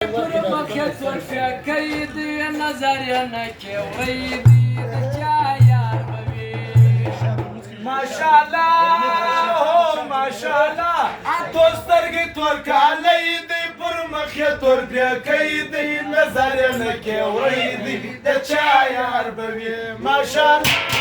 مخيط والفكيد نظر ينكي ويدي يا ما شاء الله ما شاء الله توسترګي تور کالې دی پر مخه تور فکید نظر ينكي ويدي د چا یار بوي ما شاء الله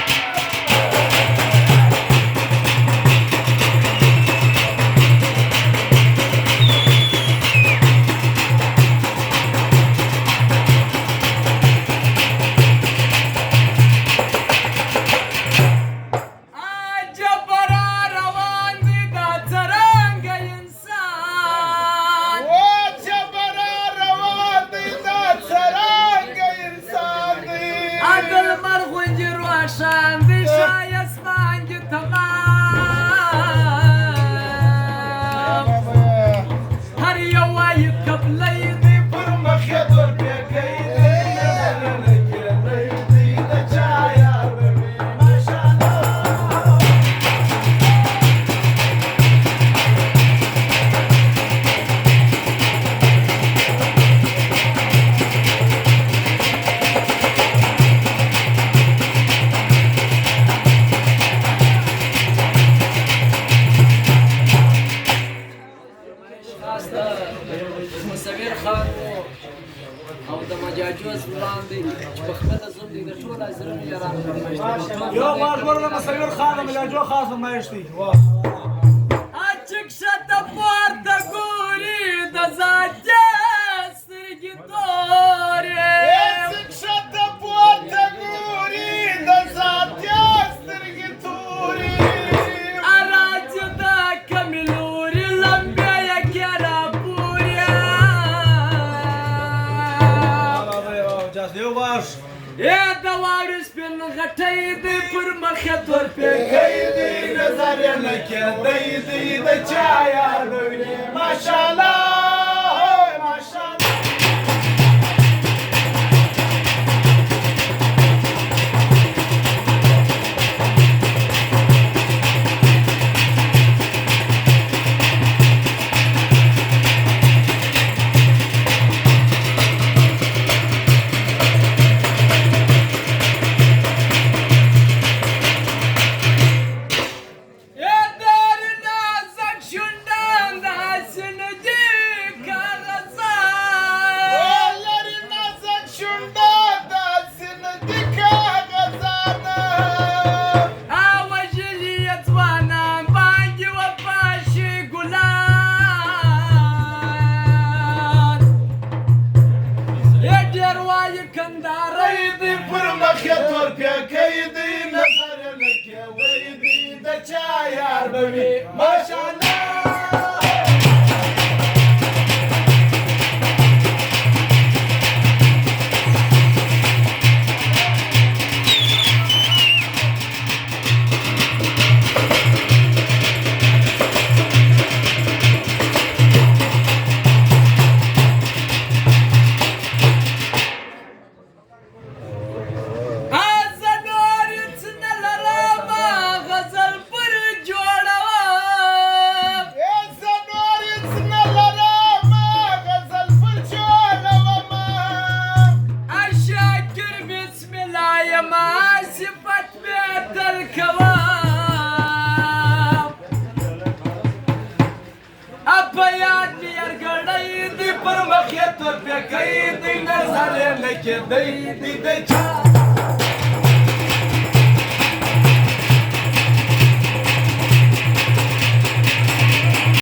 مصور خان او د مجاجوز وړاندې په خپل زوم دي د ټول ازرن یاران فرمایشتي یو بار ورته مصور خان ملاجو خاص فرمایشتي اچک شت پورته ګوري د زاجه سترګې تورې اچک شت پورته ګوري د زاجه سترګې تورې اراج د کملوري لمبه یکرا یو باش د واړو سپین غټۍ دی پر مخه تور پکۍ دی نظر نه کېدی دی د چا یار بوي ماشاءالله ماشاءالله پر مخه تور پکۍ دی نظر نه کېدی دی د چا